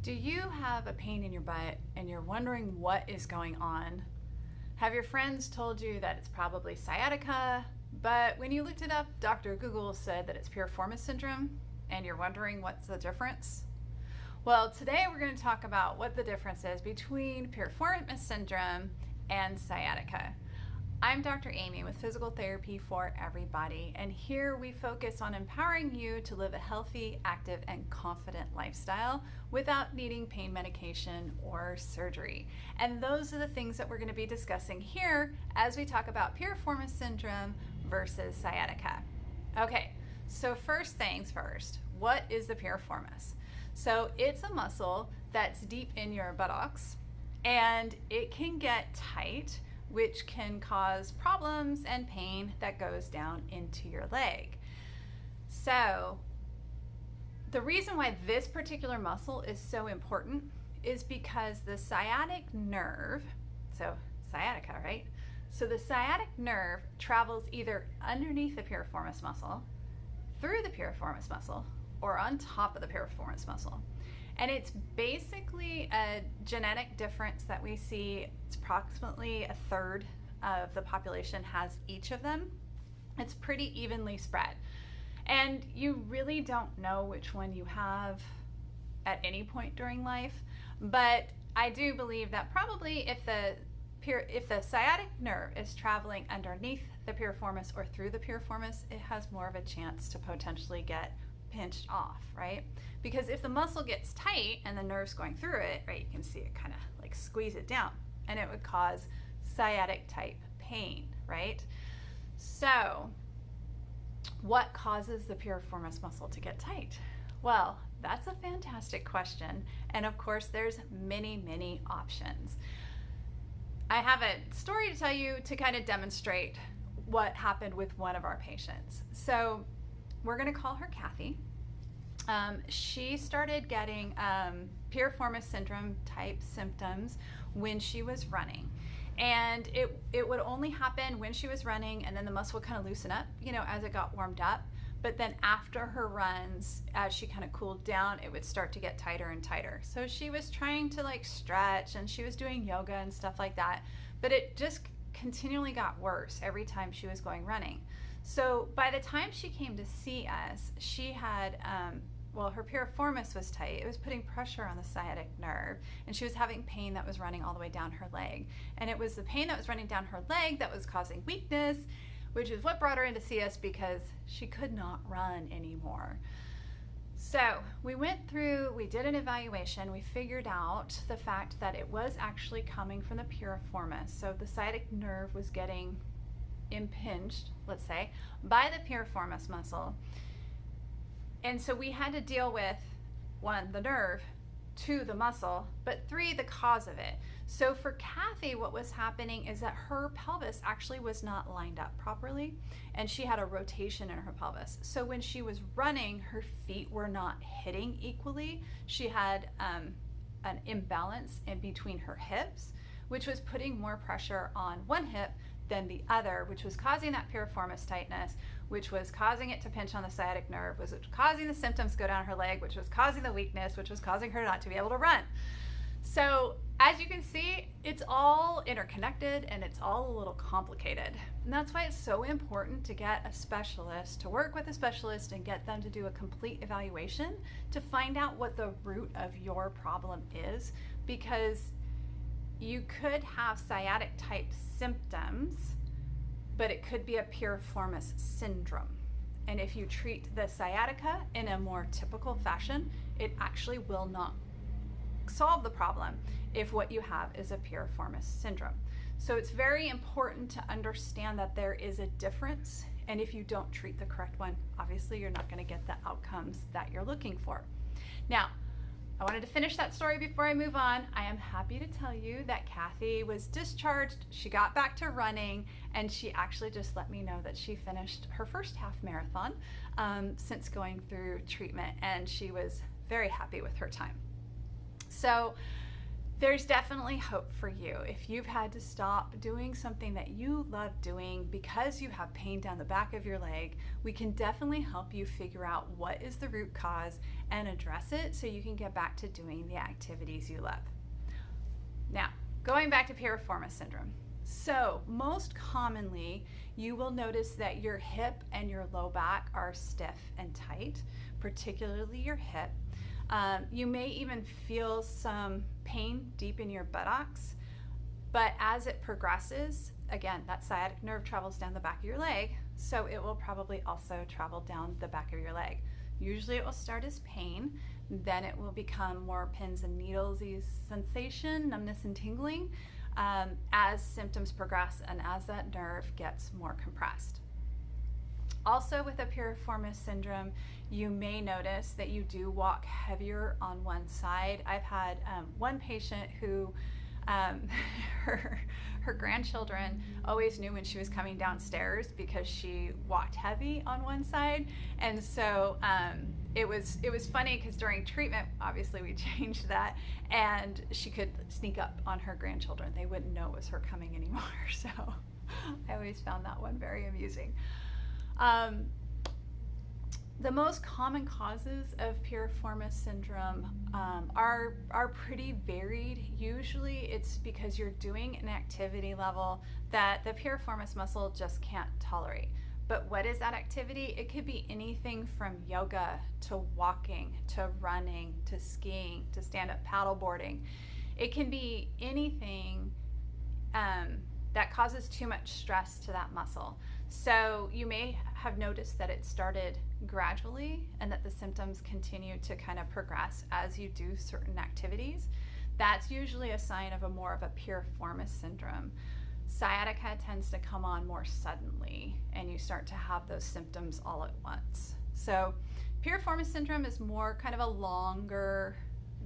Do you have a pain in your butt and you're wondering what is going on? Have your friends told you that it's probably sciatica, but when you looked it up, Dr. Google said that it's Piriformis Syndrome, and you're wondering what's the difference? Well, today we're going to talk about what the difference is between Piriformis Syndrome and sciatica. I'm Dr. Amy with Physical Therapy for Everybody, and here we focus on empowering you to live a healthy, active, and confident lifestyle without needing pain medication or surgery. And those are the things that we're going to be discussing here as we talk about Piriformis Syndrome versus sciatica. Okay, so first things first, what is the piriformis? So it's a muscle that's deep in your buttocks, and it can get tight, which can cause problems and pain that goes down into your leg. So the reason why this particular muscle is so important is because the sciatic nerve, so sciatica, right? So the sciatic nerve travels either underneath the piriformis muscle, through the piriformis muscle, or on top of the piriformis muscle. And it's basically a genetic difference that we see. It's approximately a third of the population has each of them. It's pretty evenly spread. And you really don't know which one you have at any point during life. But I do believe that probably if the sciatic nerve is traveling underneath the piriformis or through the piriformis, it has more of a chance to potentially get pinched off, right? Because if the muscle gets tight and the nerve's going through it, right, you can see it kind of like squeeze it down, and it would cause sciatic type pain, right? So what causes the piriformis muscle to get tight? Well, that's a fantastic question, and of course there's many options. I have a story to tell you to kind of demonstrate what happened with one of our patients. So we're going to call her Kathy. She started getting Piriformis Syndrome type symptoms when she was running. And it would only happen when she was running, and then the muscle would kind of loosen up, as it got warmed up. But then after her runs, as she kind of cooled down, it would start to get tighter and tighter. So she was trying to stretch, and she was doing yoga and stuff like that. But it just continually got worse every time she was going running. So by the time she came to see us, she had, her piriformis was tight. It was putting pressure on the sciatic nerve, and she was having pain that was running all the way down her leg. And it was the pain that was running down her leg that was causing weakness, which is what brought her in to see us because she could not run anymore. So we did an evaluation. We figured out the fact that it was actually coming from the piriformis. So the sciatic nerve was getting impinged, let's say, by the piriformis muscle. And so we had to deal with, 1, the nerve, 2, the muscle, but 3, the cause of it. So for Kathy, what was happening is that her pelvis actually was not lined up properly, and she had a rotation in her pelvis. So when she was running, her feet were not hitting equally. She had an imbalance in between her hips, which was putting more pressure on one hip than the other, which was causing that piriformis tightness, which was causing it to pinch on the sciatic nerve, was causing the symptoms to go down her leg, which was causing the weakness, which was causing her not to be able to run. So as you can see, it's all interconnected and it's all a little complicated. And that's why it's so important to get a specialist, to work with a specialist and get them to do a complete evaluation to find out what the root of your problem is, because you could have sciatic type symptoms, but it could be a piriformis syndrome. And if you treat the sciatica in a more typical fashion, it actually will not solve the problem if what you have is a piriformis syndrome. So it's very important to understand that there is a difference, and if you don't treat the correct one, obviously you're not going to get the outcomes that you're looking for. Now, I wanted to finish that story before I move on. I am happy to tell you that Kathy was discharged. She got back to running, and she actually just let me know that she finished her first half marathon since going through treatment, and she was very happy with her time. So There's definitely hope for you. If you've had to stop doing something that you love doing because you have pain down the back of your leg, we can definitely help you figure out what is the root cause and address it so you can get back to doing the activities you love. Now, going back to piriformis syndrome. So, most commonly, you will notice that your hip and your low back are stiff and tight, particularly your hip. You may even feel some pain deep in your buttocks, but as it progresses, again, that sciatic nerve travels down the back of your leg, so it will probably also travel down the back of your leg. Usually it will start as pain, then it will become more pins and needles-y sensation, numbness and tingling, as symptoms progress and as that nerve gets more compressed. Also with a piriformis syndrome, you may notice that you do walk heavier on one side. I've had one patient who her grandchildren always knew when she was coming downstairs because she walked heavy on one side, and so it was funny because during treatment, obviously we changed that, and she could sneak up on her grandchildren. They wouldn't know it was her coming anymore. So I always found that one very amusing. The most common causes of piriformis syndrome are pretty varied. Usually it's because you're doing an activity level that the piriformis muscle just can't tolerate. But what is that activity? It could be anything from yoga to walking to running to skiing to stand-up paddleboarding. It can be anything that causes too much stress to that muscle. So you may have noticed that it started gradually and that the symptoms continue to kind of progress as you do certain activities. That's usually a sign of more of a piriformis syndrome. Sciatica tends to come on more suddenly and you start to have those symptoms all at once. So piriformis syndrome is more kind of a longer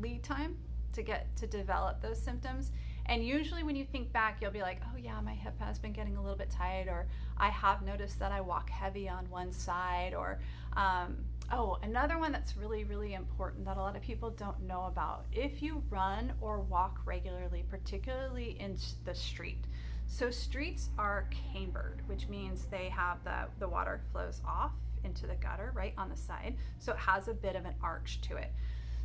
lead time to develop those symptoms. And usually when you think back, you'll be like, oh yeah, my hip has been getting a little bit tight, or I have noticed that I walk heavy on one side, or another one that's really, really important that a lot of people don't know about. If you run or walk regularly, particularly in the street. So streets are cambered, which means they have the water flows off into the gutter right on the side. So it has a bit of an arch to it.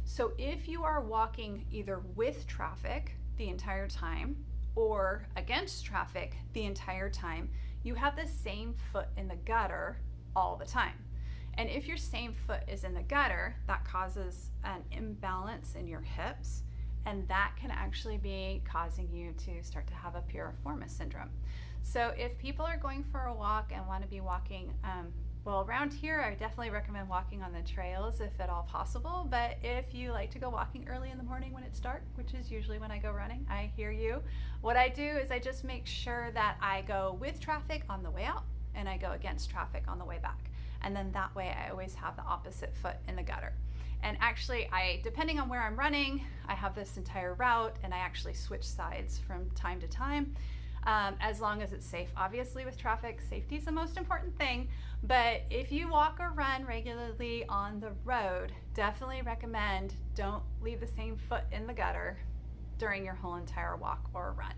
So if you are walking either with traffic the entire time or against traffic the entire time, you have the same foot in the gutter all the time. And if your same foot is in the gutter, that causes an imbalance in your hips, and that can actually be causing you to start to have a piriformis syndrome. So if people are going for a walk and want to be walking, well, around here, I definitely recommend walking on the trails if at all possible. But if you like to go walking early in the morning when it's dark, which is usually when I go running, I hear you. What I do is I just make sure that I go with traffic on the way out and I go against traffic on the way back. And then that way I always have the opposite foot in the gutter. And actually, depending on where I'm running, I have this entire route and I actually switch sides from time to time. As long as it's safe. Obviously with traffic, safety is the most important thing, but if you walk or run regularly on the road, definitely recommend don't leave the same foot in the gutter during your whole entire walk or run.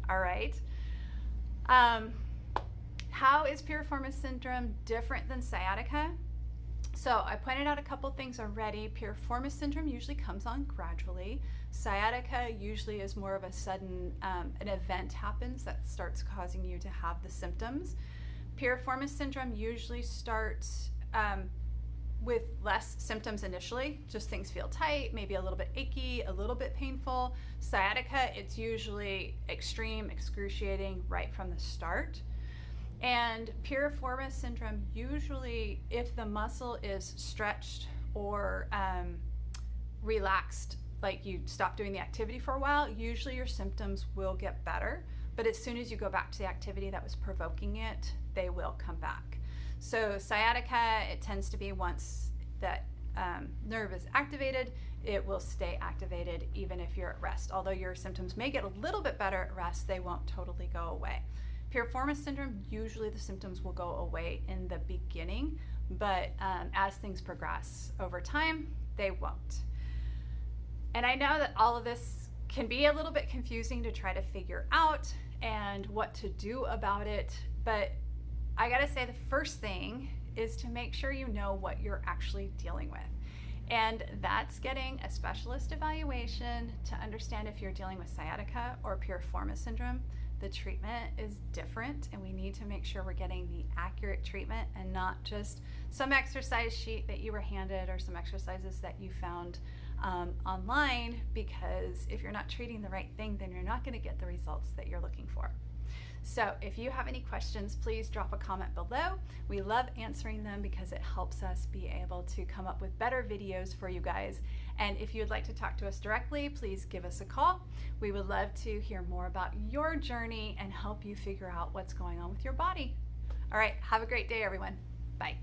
All right. How is piriformis syndrome different than sciatica? So I pointed out a couple things already. Piriformis syndrome usually comes on gradually. Sciatica usually is more of a sudden, an event happens that starts causing you to have the symptoms. Piriformis syndrome usually starts with less symptoms initially, just things feel tight, maybe a little bit achy, a little bit painful. Sciatica, it's usually extreme, excruciating right from the start. And piriformis syndrome, usually if the muscle is stretched or relaxed, like you stop doing the activity for a while, usually your symptoms will get better. But as soon as you go back to the activity that was provoking it, they will come back. So sciatica, it tends to be once that nerve is activated, it will stay activated even if you're at rest. Although your symptoms may get a little bit better at rest, they won't totally go away. Piriformis syndrome, usually the symptoms will go away in the beginning, but as things progress over time, they won't. And I know that all of this can be a little bit confusing to try to figure out and what to do about it. But I gotta say, the first thing is to make sure you know what you're actually dealing with. And that's getting a specialist evaluation to understand if you're dealing with sciatica or piriformis syndrome. The treatment is different, and we need to make sure we're getting the accurate treatment and not just some exercise sheet that you were handed or some exercises that you found online, because if you're not treating the right thing, then you're not going to get the results that you're looking for. So if you have any questions, please drop a comment below. We love answering them because it helps us be able to come up with better videos for you guys. And if you'd like to talk to us directly, please give us a call. We would love to hear more about your journey and help you figure out what's going on with your body. All right, have a great day, everyone. Bye.